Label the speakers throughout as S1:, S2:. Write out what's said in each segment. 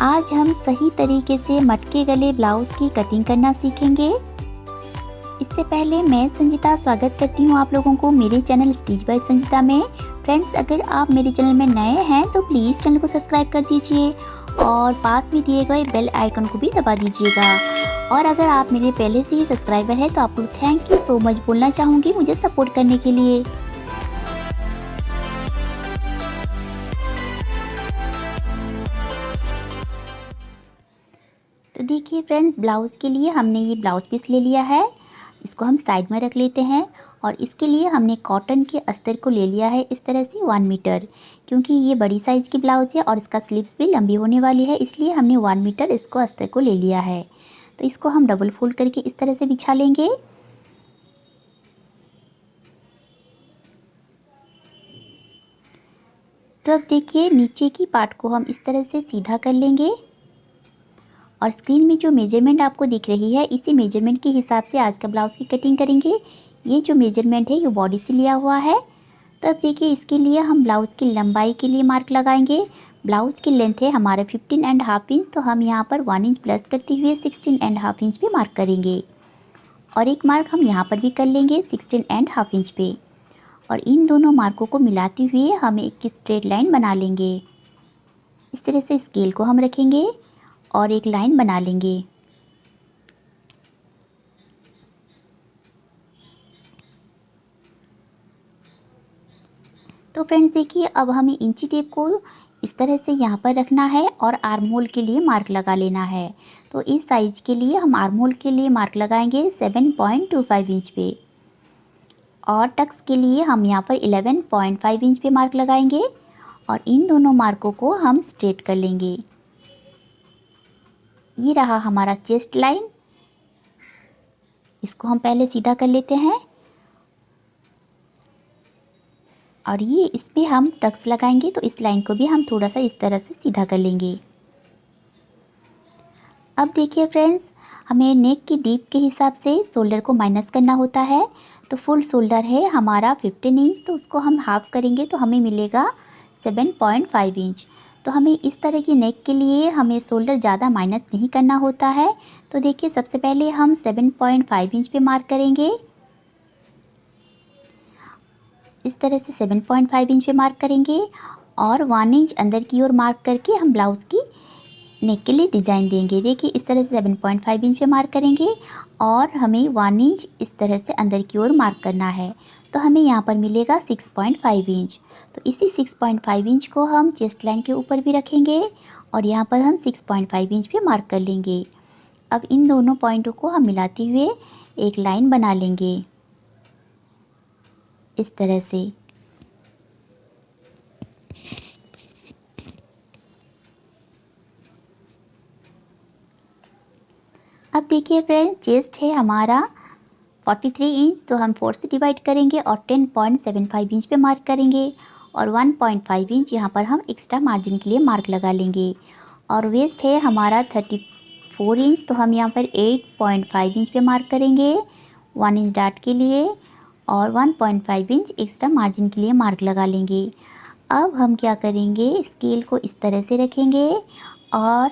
S1: आज हम सही तरीके से मटके गले ब्लाउज़ की कटिंग करना सीखेंगे। इससे पहले मैं संजीता स्वागत करती हूँ आप लोगों को मेरे चैनल स्टिच बाय संजीता में। फ्रेंड्स, अगर आप मेरे चैनल में नए हैं तो प्लीज़ चैनल को सब्सक्राइब कर दीजिए और पास में दिए गए बेल आइकन को भी दबा दीजिएगा। और अगर आप मेरे पहले से ही सब्सक्राइबर हैं तो आपको थैंक यू सो मच बोलना चाहूँगी मुझे सपोर्ट करने के लिए। तो देखिए फ्रेंड्स, ब्लाउज़ के लिए हमने ये ब्लाउज़ पीस ले लिया है। इसको हम साइड में रख लेते हैं और इसके लिए हमने कॉटन के अस्तर को ले लिया है इस तरह से 1 मीटर, क्योंकि ये बड़ी साइज़ की ब्लाउज़ है और इसका स्लीव्स भी लंबी होने वाली है, इसलिए हमने 1 मीटर इसको अस्तर को ले लिया है। तो इसको हम डबल फोल्ड करके इस तरह से बिछा लेंगे। तो अब देखिए नीचे की पार्ट को हम इस तरह से सीधा कर लेंगे और स्क्रीन में जो मेजरमेंट आपको दिख रही है इसी मेजरमेंट के हिसाब से आज का ब्लाउज़ की कटिंग करेंगे। ये जो मेजरमेंट है ये बॉडी से लिया हुआ है। तो अब देखिए इसके लिए हम ब्लाउज़ की लंबाई के लिए मार्क लगाएंगे। ब्लाउज़ की लेंथ है हमारा 15.5 इंच, तो हम यहाँ पर 1 इंच प्लस करते हुए 16.5 इंच पे मार्क करेंगे और एक मार्क हम यहाँ पर भी कर लेंगे 16.5 इंच पे। और इन दोनों मार्कों को मिलाते हुए हम एक स्ट्रेट लाइन बना लेंगे। इस तरह से स्केल को हम रखेंगे और एक लाइन बना लेंगे। तो फ्रेंड्स देखिए, अब हमें इंची टेप को इस तरह से यहाँ पर रखना है और आर्म होल के लिए मार्क लगा लेना है। तो इस साइज के लिए हम आर्म होल के लिए मार्क लगाएंगे 7.25 इंच पे और टक्स के लिए हम यहाँ पर 11.5 इंच पे मार्क लगाएंगे और इन दोनों मार्कों को हम स्ट्रेट कर लेंगे। ये रहा हमारा चेस्ट लाइन। इसको हम पहले सीधा कर लेते हैं और ये इस पे हम टक्स लगाएंगे, तो इस लाइन को भी हम थोड़ा सा इस तरह से सीधा कर लेंगे। अब देखिए फ्रेंड्स, हमें नेक की डीप के हिसाब से शोल्डर को माइनस करना होता है। तो फुल शोल्डर है हमारा 15 इंच, तो उसको हम हाफ करेंगे तो हमें मिलेगा 7.5 इंच। तो हमें इस तरह की नेक के लिए हमें शोल्डर ज़्यादा माइनस नहीं करना होता है। तो देखिए सबसे पहले हम 7.5 इंच पे मार्क करेंगे। इस तरह से 7.5 इंच पे मार्क करेंगे और 1 इंच अंदर की ओर मार्क करके हम ब्लाउज़ की नेक के लिए डिज़ाइन देंगे। देखिए इस तरह से 7.5 इंच पे मार्क करेंगे और हमें 1 इंच इस तरह से अंदर की ओर मार्क करना है। तो हमें यहाँ पर मिलेगा 6.5 इंच। तो इसी 6.5 इंच को हम चेस्ट लाइन के ऊपर भी रखेंगे और यहाँ पर हम 6.5 इंच पे मार्क कर लेंगे। अब इन दोनों पॉइंटों को हम मिलाते हुए एक लाइन बना लेंगे इस तरह से। अब देखिए फ्रेंड, चेस्ट है हमारा 43 इंच, तो हम 4 से डिवाइड करेंगे और 10.75 इंच पे मार्क करेंगे और 1.5 इंच यहाँ पर हम एक्स्ट्रा मार्जिन के लिए मार्क लगा लेंगे। और वेस्ट है हमारा 34 इंच, तो हम यहाँ पर 8.5 इंच पे मार्क करेंगे 1 इंच डार्ट के लिए और 1.5 इंच एक्स्ट्रा मार्जिन के लिए मार्क लगा लेंगे। अब हम क्या करेंगे, स्केल को इस तरह से रखेंगे और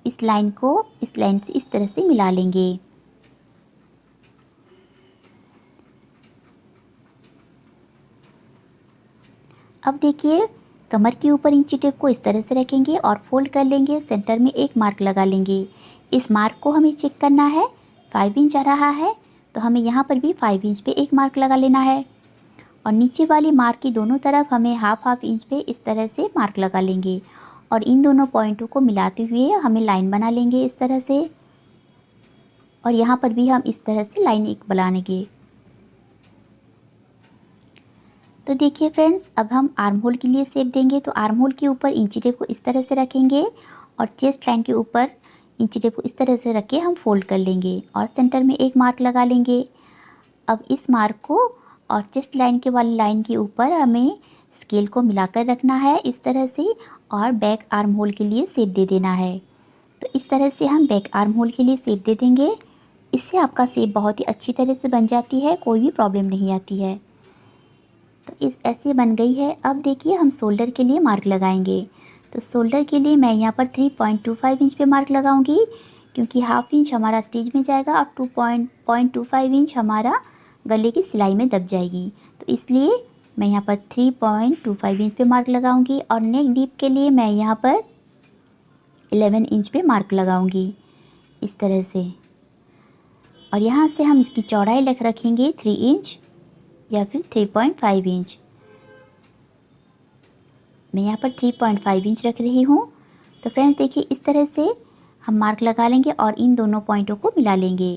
S1: इस लाइन को इस लाइन से इस तरह से मिला लेंगे। अब देखिए कमर के ऊपर इंची टेप को इस तरह से रखेंगे और फोल्ड कर लेंगे। सेंटर में एक मार्क लगा लेंगे। इस मार्क को हमें चेक करना है, 5 इंच आ रहा है तो हमें यहाँ पर भी 5 इंच पे एक मार्क लगा लेना है और नीचे वाली मार्क की दोनों तरफ हमें हाफ इंच पे इस तरह से मार्क लगा लेंगे और इन दोनों पॉइंटों को मिलाते हुए हमें लाइन बना लेंगे इस तरह से। और यहाँ पर भी हम इस तरह से लाइन एक बनाएंगे। तो देखिए फ्रेंड्स, अब हम आर्म होल के लिए शेप देंगे। तो आर्म होल के ऊपर इंची टेप को इस तरह से रखेंगे और चेस्ट लाइन के ऊपर इंची टेप को इस तरह से रख के हम फोल्ड कर लेंगे और सेंटर में एक मार्क लगा लेंगे। अब इस मार्क को और चेस्ट लाइन के वाली लाइन के ऊपर हमें स्केल को मिलाकर रखना है इस तरह से और बैक आर्म होल के लिए शेप दे देना है। तो इस तरह से हम बैक आर्म होल के लिए शेप दे देंगे। इससे आपका शेप बहुत ही अच्छी तरह से बन जाती है, कोई भी प्रॉब्लम नहीं आती है। तो इस ऐसे बन गई है। अब देखिए हम शोल्डर के लिए मार्क लगाएंगे। तो शोल्डर के लिए मैं यहाँ पर 3.25 इंच पे मार्क लगाऊंगी, क्योंकि हाफ इंच हमारा स्टिच में जाएगा और 2.25 इंच हमारा गले की सिलाई में दब जाएगी। तो इसलिए मैं यहाँ पर 3.25 इंच पे मार्क लगाऊंगी और नेक डीप के लिए मैं यहाँ पर 11 इंच पे मार्क लगाऊंगी इस तरह से। और यहाँ से हम इसकी चौड़ाई रखेंगे 3 इंच या फिर 3.5 इंच। मैं यहाँ पर 3.5 इंच रख रही हूँ। तो फ्रेंड्स देखिए, इस तरह से हम मार्क लगा लेंगे और इन दोनों पॉइंटों को मिला लेंगे।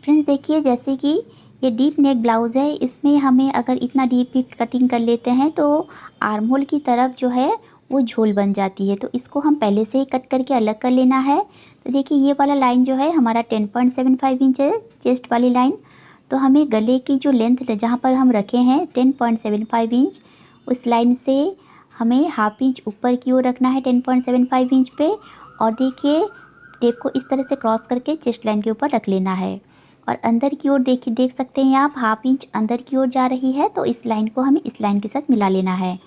S1: फ्रेंड्स देखिए, जैसे कि ये डीप नेक ब्लाउज़ है, इसमें हमें अगर इतना डीप की कटिंग कर लेते हैं तो आर्म होल की तरफ जो है वो झोल बन जाती है। तो इसको हम पहले से ही कट करके अलग कर लेना है। तो देखिए, ये वाला लाइन जो है हमारा 10.75 इंच है, चेस्ट वाली लाइन। तो हमें गले की जो लेंथ जहाँ पर हम रखे हैं 10.75 इंच, उस लाइन से हमें हाफ इंच ऊपर की ओर रखना है 10.75 इंच पे। और देखिए, टेप को इस तरह से क्रॉस करके चेस्ट लाइन के ऊपर रख लेना है। और अंदर की ओर देखिए, देख सकते हैं आप, हाफ इंच अंदर की ओर जा रही है। तो इस लाइन को हमें इस लाइन के साथ मिला लेना है।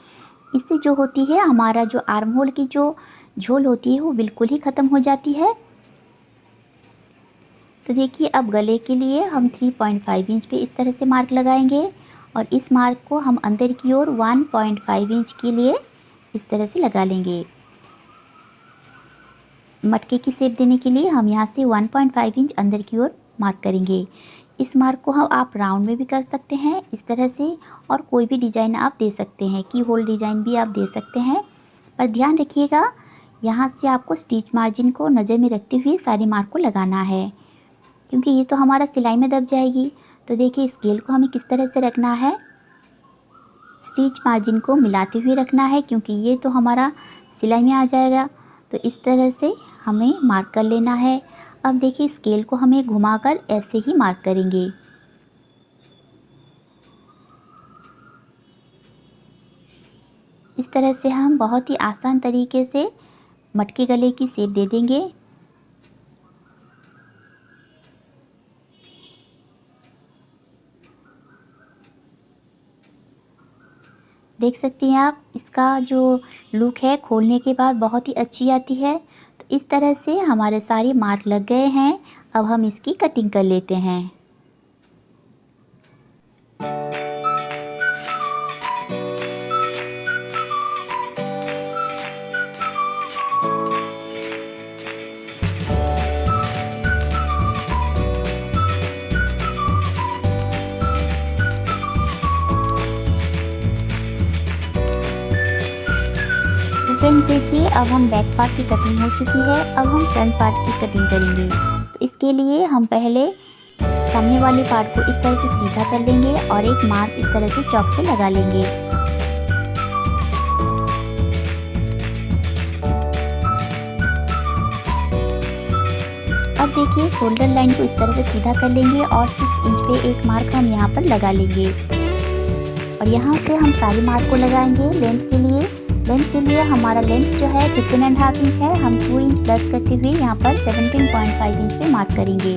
S1: इससे जो होती है हमारा जो आर्म होल की जो झोल होती है वो बिल्कुल ही ख़त्म हो जाती है। तो देखिए, अब गले के लिए हम 3.5 इंच पे इस तरह से मार्क लगाएंगे और इस मार्क को हम अंदर की ओर 1.5 इंच के लिए इस तरह से लगा लेंगे। मटके की शेप देने के लिए हम यहाँ से 1.5 इंच अंदर की ओर मार्क करेंगे। इस मार्क को हम आप राउंड में भी कर सकते हैं इस तरह से, और कोई भी डिज़ाइन आप दे सकते हैं, की होल डिज़ाइन भी आप दे सकते हैं। पर ध्यान रखिएगा, यहाँ से आपको स्टिच मार्जिन को नज़र में रखते हुए सारे मार्क को लगाना है, क्योंकि ये तो हमारा सिलाई में दब जाएगी। तो देखिए, स्केल को हमें किस तरह से रखना है, स्टिच मार्जिन को मिलाते हुए रखना है, क्योंकि ये तो हमारा सिलाई में आ जाएगा। तो इस तरह से हमें मार्क कर लेना है। अब देखिए, स्केल को हमें घुमाकर ऐसे ही मार्क करेंगे। इस तरह से हम बहुत ही आसान तरीके से मटके गले की शेप दे देंगे। देख सकती हैं आप, इसका जो लुक है खोलने के बाद बहुत ही अच्छी आती है। तो इस तरह से हमारे सारे मार्क लग गए हैं। अब हम इसकी कटिंग कर लेते हैं। फ्रेंड्स देखिए, अब हम बैक पार्ट की कटिंग हो चुकी है। अब हम फ्रंट पार्ट की कटिंग करेंगे। तो इसके लिए हम पहले सामने वाले पार्ट को इस तरह से सीधा कर लेंगे और एक मार्क इस तरह से चॉक से लगा लेंगे। अब देखिए, शोल्डर लाइन को इस तरह से सीधा कर लेंगे और 6 इंच पे एक मार्क हम यहाँ पर लगा लेंगे। और यहाँ से हम सारे मार्क को लगाएंगे। लेंथ के लिए हमारा लेंथ जो है 15.5 इंच है। हम 2 इंच प्लस करते हुए यहाँ पर 17.5 इंच पे मार्क करेंगे।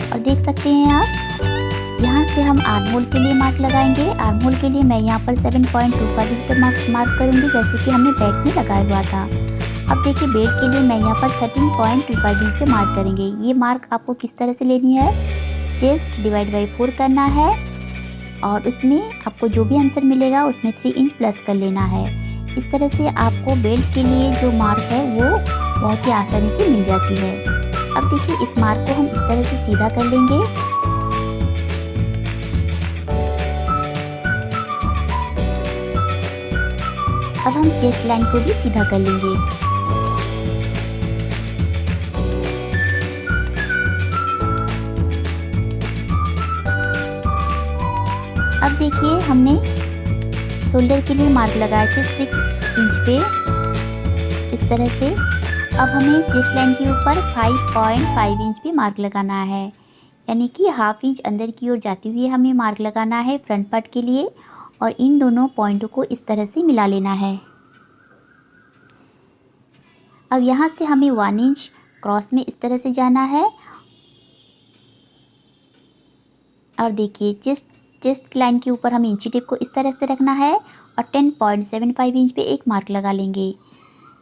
S1: और देख सकते हैं आप, यहाँ से हम आर्म होल के लिए मार्क लगाएंगे। आर्म होल के लिए मैं यहाँ पर 7.25 इंच पे मार्क करूँगी, जैसे कि हमने बैक में लगाया हुआ था। अब देखिए, बेल्ट के लिए मैं यहाँ पर 13.25 इंच पे मार्क करेंगे। ये मार्क आपको किस तरह से लेनी है, चेस्ट डिवाइड बाई 4 करना है और उसमें आपको जो भी आंसर मिलेगा उसमें 3 इंच प्लस कर लेना है। इस तरह से आपको बेल्ट के लिए जो मार्क है वो बहुत ही आसानी से मिल जाती है। अब देखिए, इस मार्क को हम इस तरह से सीधा कर लेंगे। अब हम चेस्ट लाइन को भी सीधा कर लेंगे। अब देखिए, हमने शोल्डर के लिए मार्क लगाया थे 6 इंच पे इस तरह से। अब हमें चेस्ट लाइन के ऊपर 5.5 इंच पे मार्क लगाना है, यानी कि हाफ इंच अंदर की ओर जाते हुए हमें मार्क लगाना है फ्रंट पार्ट के लिए। और इन दोनों पॉइंटों को इस तरह से मिला लेना है। अब यहाँ से हमें 1 इंच क्रॉस में इस तरह से जाना है। और देखिए चेस्ट लाइन के ऊपर हमें इंची टेप को इस तरह से रखना है और 10.75 इंच पे एक मार्क लगा लेंगे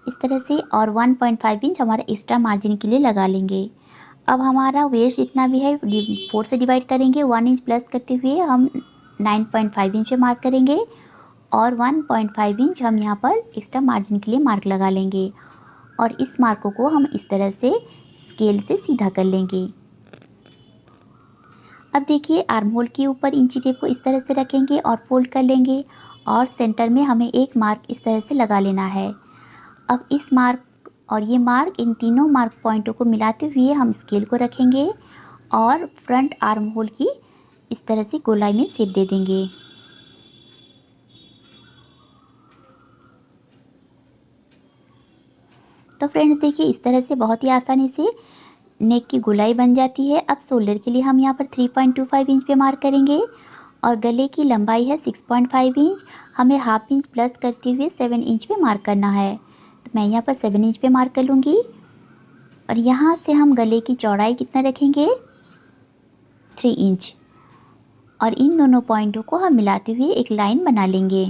S1: इस तरह से, और 1.5 इंच हमारा एक्स्ट्रा मार्जिन के लिए लगा लेंगे। अब हमारा वेस्ट जितना भी है 4 से डिवाइड करेंगे, 1 इंच प्लस करते हुए हम 9.5 इंच पे मार्क करेंगे और 1.5 इंच हम यहाँ पर एक्स्ट्रा मार्जिन के लिए मार्क लगा लेंगे और इस मार्कों को हम इस तरह से स्केल से सीधा कर लेंगे। अब देखिए आर्म होल के ऊपर इंची टेप को इस तरह से रखेंगे और फोल्ड कर लेंगे और सेंटर में हमें एक मार्क इस तरह से लगा लेना है। अब इस मार्क और ये मार्क, इन तीनों मार्क पॉइंटों को मिलाते हुए हम स्केल को रखेंगे और फ्रंट आर्म होल की इस तरह से गोलाई में शेप दे देंगे। तो फ्रेंड्स देखिए इस तरह से बहुत ही आसानी से नेक की गोलाई बन जाती है। अब शोल्डर के लिए हम यहाँ पर 3.25 इंच पे मार्क करेंगे और गले की लंबाई है 6.5 इंच, हमें हाफ इंच प्लस करते हुए 7 इंच पे मार्क करना है। तो मैं यहाँ पर 7 इंच पे मार्क कर लूँगी और यहाँ से हम गले की चौड़ाई कितना रखेंगे, 3 इंच, और इन दोनों पॉइंटों को हम मिलाते हुए एक लाइन बना लेंगे।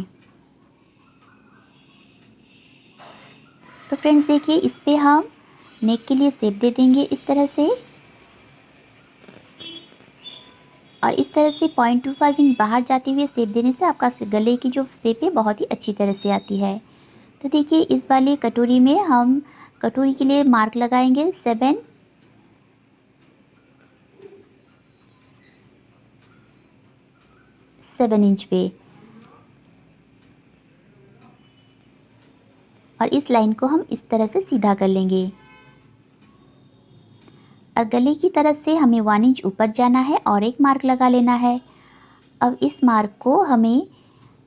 S1: तो फ्रेंड्स देखिए इस पे हम नेक के लिए शेप दे देंगे इस तरह से, और इस तरह से 0.25 इंच बाहर जाते हुए शेप देने से आपका गले की जो शेप है बहुत ही अच्छी तरह से आती है। तो देखिए इस वाली कटोरी में हम कटोरी के लिए मार्क लगाएंगे 7 इंच पे, और इस लाइन को हम इस तरह से सीधा कर लेंगे और गले की तरफ से हमें 1 इंच ऊपर जाना है और एक मार्क लगा लेना है। अब इस मार्क को हमें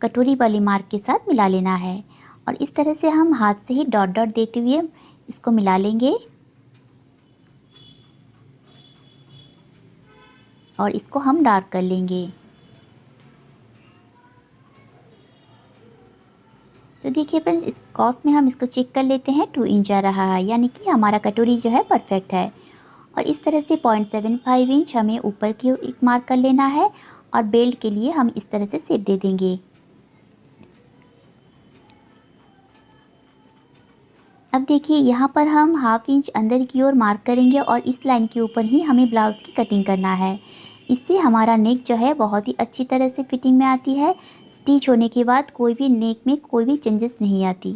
S1: कटोरी वाली मार्क के साथ मिला लेना है और इस तरह से हम हाथ से ही डॉट डॉट देते हुए इसको मिला लेंगे और इसको हम डार्क कर लेंगे। तो देखिए फ्रेंड्स इस क्रॉस में हम इसको चेक कर लेते हैं, 2 इंच आ रहा है, यानी कि हमारा कटोरी जो है परफेक्ट है। और इस तरह से 0.75 इंच हमें ऊपर की एक मार्क कर लेना है और बेल्ट के लिए हम इस तरह से शेप दे देंगे। अब देखिए यहाँ पर हम हाफ इंच अंदर की ओर मार्क करेंगे और इस लाइन के ऊपर ही हमें ब्लाउज़ की कटिंग करना है। इससे हमारा नेक जो है बहुत ही अच्छी तरह से फिटिंग में आती है। स्टिच होने के बाद कोई भी नेक में कोई भी चेंजेस नहीं आती।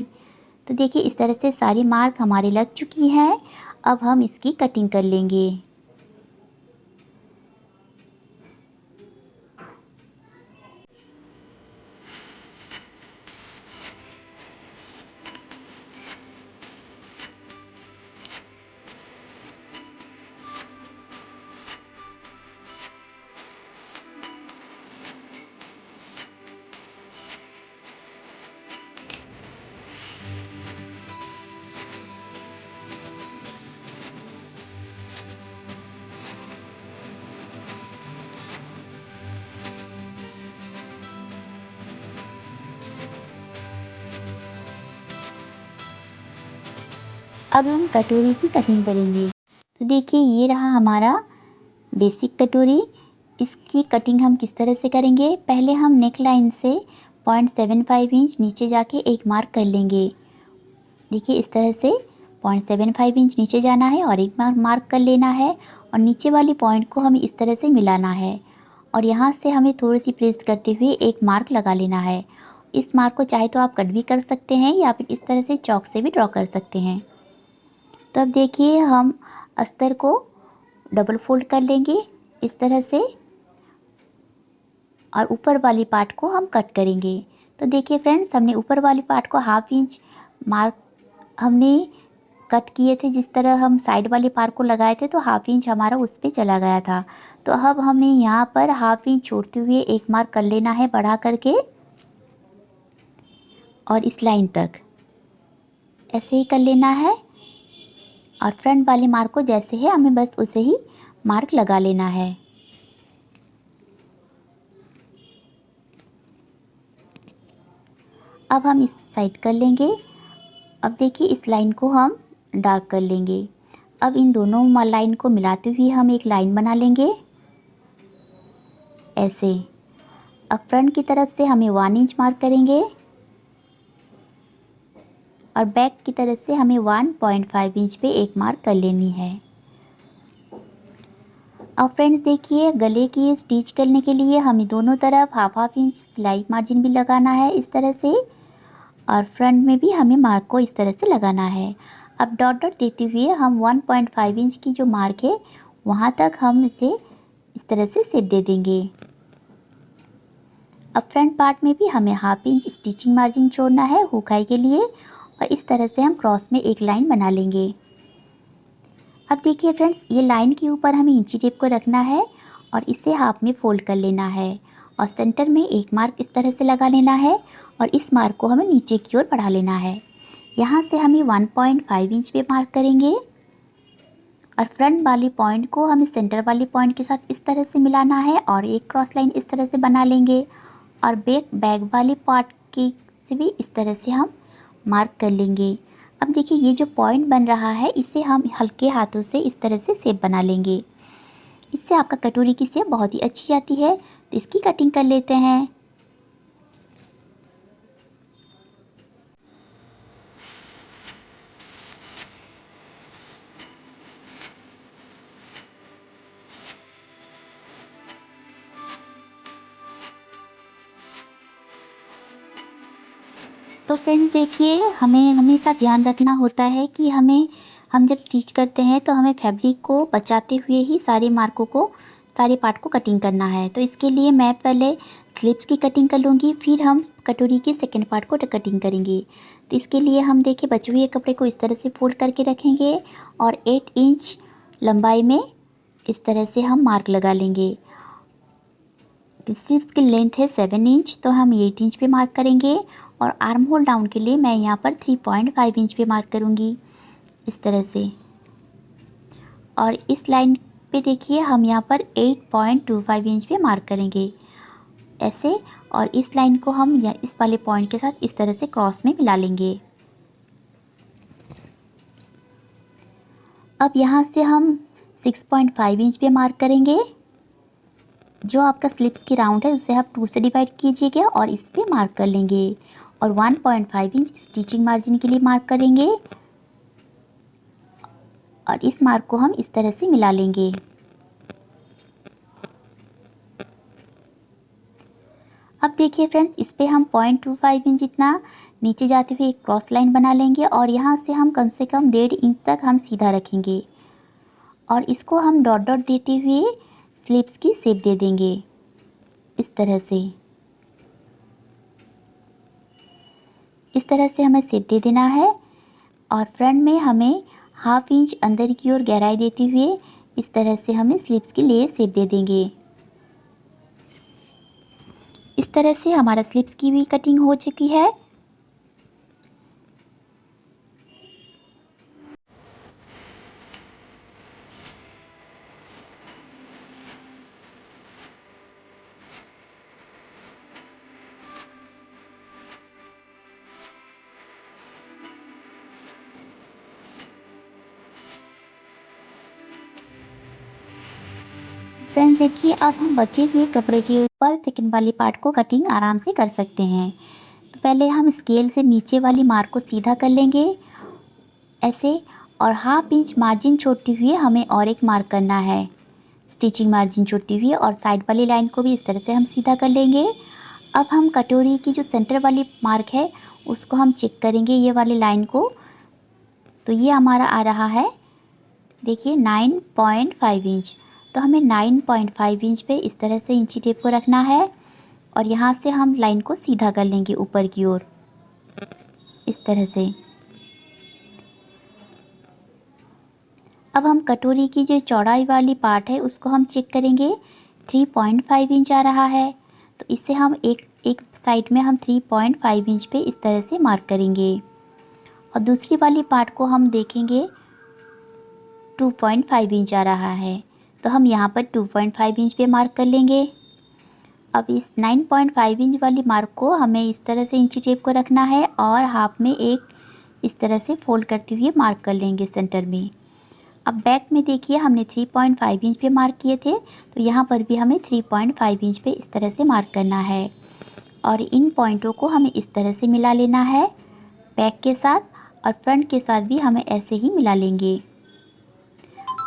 S1: तो देखिए इस तरह से सारी मार्क हमारी लग चुकी हैं। अब हम इसकी कटिंग कर लेंगे। अब हम कटोरी की कटिंग करेंगे। तो देखिए ये रहा हमारा बेसिक कटोरी। इसकी कटिंग हम किस तरह से करेंगे, पहले हम नेक लाइन से 0.75 इंच नीचे जाके एक मार्क कर लेंगे। देखिए इस तरह से 0.75 इंच नीचे जाना है और एक मार्क कर लेना है और नीचे वाली पॉइंट को हमें इस तरह से मिलाना है और यहाँ से हमें थोड़ी सी प्रेस करते हुए एक मार्क लगा लेना है। इस मार्क को चाहे तो आप कट भी कर सकते हैं या फिर इस तरह से चॉक से भी ड्रॉ कर सकते हैं। तो अब देखिए हम अस्तर को डबल फोल्ड कर लेंगे इस तरह से और ऊपर वाली पार्ट को हम कट करेंगे। तो देखिए फ्रेंड्स हमने ऊपर वाली पार्ट को हाफ इंच मार्क हमने कट किए थे, जिस तरह हम साइड वाले पार्ट को लगाए थे तो हाफ इंच हमारा उस पे चला गया था। तो अब हमें यहाँ पर हाफ इंच छोड़ते हुए एक मार्क कर लेना है बढ़ा करके और इस लाइन तक ऐसे ही कर लेना है और फ्रंट वाले मार्क को जैसे है हमें बस उसे ही मार्क लगा लेना है। अब हम इस साइड कर लेंगे। अब देखिए इस लाइन को हम डार्क कर लेंगे। अब इन दोनों लाइन को मिलाते हुए हम एक लाइन बना लेंगे ऐसे। अब फ्रंट की तरफ से हमें 1 इंच मार्क करेंगे और बैक की तरफ से हमें 1.5 इंच पे एक मार्क कर लेनी है। अब फ्रेंड्स देखिए, गले की स्टिच करने के लिए हमें दोनों तरफ हाफ इंच सिलाई मार्जिन भी लगाना है इस तरह से, और फ्रंट में भी हमें मार्क को इस तरह से लगाना है। अब डॉट डॉट देते हुए हम 1.5 इंच की जो मार्क है वहाँ तक हम इसे इस तरह से शेप दे देंगे। अब फ्रंट पार्ट में भी हमें हाफ इंच स्टिचिंग मार्जिन छोड़ना है हुकाई के लिए, और इस तरह से हम क्रॉस में एक लाइन बना लेंगे। अब देखिए फ्रेंड्स, ये लाइन के ऊपर हमें इंची टेप को रखना है और इसे हाफ में फोल्ड कर लेना है और सेंटर में एक मार्क इस तरह से लगा लेना है और इस मार्क को हमें नीचे की ओर बढ़ा लेना है। यहाँ से हमें 1.5 इंच पे मार्क करेंगे और फ्रंट वाली पॉइंट को हमें सेंटर वाली पॉइंट के साथ इस तरह से मिलाना है और एक क्रॉस लाइन इस तरह से बना लेंगे, और बैक वाली पार्ट की से भी इस तरह से हम मार्क कर लेंगे। अब देखिए, ये जो पॉइंट बन रहा है इसे हम हल्के हाथों से इस तरह से शेप बना लेंगे। इससे आपका कटोरी की शेप बहुत ही अच्छी आती है। तो इसकी कटिंग कर लेते हैं। तो फ्रेंड्स देखिए, हमें हमेशा ध्यान रखना होता है कि हम जब स्टिच करते हैं तो हमें फैब्रिक को बचाते हुए ही सारे पार्ट को कटिंग करना है। तो इसके लिए मैं पहले स्लीव्स की कटिंग कर लूँगी, फिर हम कटोरी के सेकंड पार्ट को कटिंग करेंगे। तो इसके लिए हम देखिए बचे हुए कपड़े को इस तरह से फोल्ड करके रखेंगे और 8 इंच लंबाई में इस तरह से हम मार्क लगा लेंगे। स्लीव्स की लेंथ है 7 इंच, तो हम 8 इंच पे मार्क करेंगे, और आर्म होल डाउन के लिए मैं यहाँ पर 3.5 इंच पे मार्क करूँगी इस तरह से। और इस लाइन पे देखिए हम यहाँ पर 8.25 इंच पे मार्क करेंगे ऐसे, और इस लाइन को हम इस वाले पॉइंट के साथ इस तरह से क्रॉस में मिला लेंगे। अब यहाँ से हम 6.5 इंच पे मार्क करेंगे। जो आपका स्लीव्स की राउंड है उसे आप 2 से डिवाइड कीजिएगा और इस पे मार्क कर लेंगे, और 1.5 इंच स्टिचिंग मार्जिन के लिए मार्क करेंगे, और इस मार्क को हम इस तरह से मिला लेंगे। अब देखिए फ्रेंड्स, इस पे हम 0.25 इंच जितना नीचे जाते हुए एक क्रॉस लाइन बना लेंगे, और यहाँ से हम कम से कम 1.5 इंच तक हम सीधा रखेंगे, और इसको हम डॉट डॉट देते हुए स्लीव्स की शेप दे देंगे इस तरह से। इस तरह से हमें शेप दे देना है, और फ्रंट में हमें हाफ इंच अंदर की ओर गहराई देते हुए इस तरह से हमें स्लीव्स के लिए शेप दे देंगे। इस तरह से हमारा स्लीव्स की भी कटिंग हो चुकी है। फ्रेंड्स देखिए, अब हम बचे हुए कपड़े के ऊपर सेकंड वाली पार्ट को कटिंग आराम से कर सकते हैं। तो पहले हम स्केल से नीचे वाली मार्क को सीधा कर लेंगे ऐसे, और हाफ इंच मार्जिन छोड़ते हुए हमें और एक मार्क करना है स्टिचिंग मार्जिन छोड़ते हुए, और साइड वाली लाइन को भी इस तरह से हम सीधा कर लेंगे। अब हम कटोरी की जो सेंटर वाली मार्क है उसको हम चेक करेंगे, ये वाली लाइन को। तो ये हमारा आ रहा है देखिए 9.5 इंच। तो हमें 9.5 इंच पे इस तरह से इंची टेप को रखना है, और यहाँ से हम लाइन को सीधा कर लेंगे ऊपर की ओर इस तरह से। अब हम कटोरी की जो चौड़ाई वाली पार्ट है उसको हम चेक करेंगे, 3.5 इंच आ रहा है। तो इसे हम एक साइड में हम 3.5 इंच पे इस तरह से मार्क करेंगे, और दूसरी वाली पार्ट को हम देखेंगे 2.5 इंच आ रहा है। तो हम यहाँ पर 2.5 इंच पे मार्क कर लेंगे। अब इस 9.5 इंच वाली मार्क को हमें इस तरह से इंची टेप को रखना है, और हाफ में एक इस तरह से फोल्ड करते हुए मार्क कर लेंगे सेंटर में। अब बैक में देखिए हमने 3.5 इंच पे मार्क किए थे, तो यहाँ पर भी हमें 3.5 इंच पे इस तरह से मार्क करना है और इन पॉइंटों को हमें इस तरह से मिला लेना है बैक के साथ, और फ्रंट के साथ भी हमें ऐसे ही मिला लेंगे।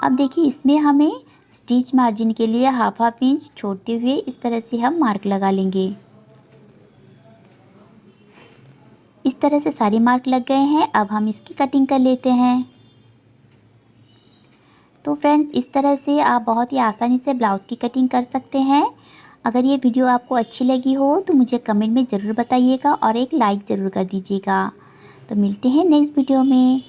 S1: अब देखिए इसमें हमें स्टिच मार्जिन के लिए हाफ इंच छोड़ते हुए इस तरह से हम मार्क लगा लेंगे। इस तरह से सारे मार्क लग गए हैं। अब हम इसकी कटिंग कर लेते हैं। तो फ्रेंड्स, इस तरह से आप बहुत ही आसानी से ब्लाउज़ की कटिंग कर सकते हैं। अगर ये वीडियो आपको अच्छी लगी हो तो मुझे कमेंट में ज़रूर बताइएगा और एक लाइक ज़रूर कर दीजिएगा। तो मिलते हैं नेक्स्ट वीडियो में।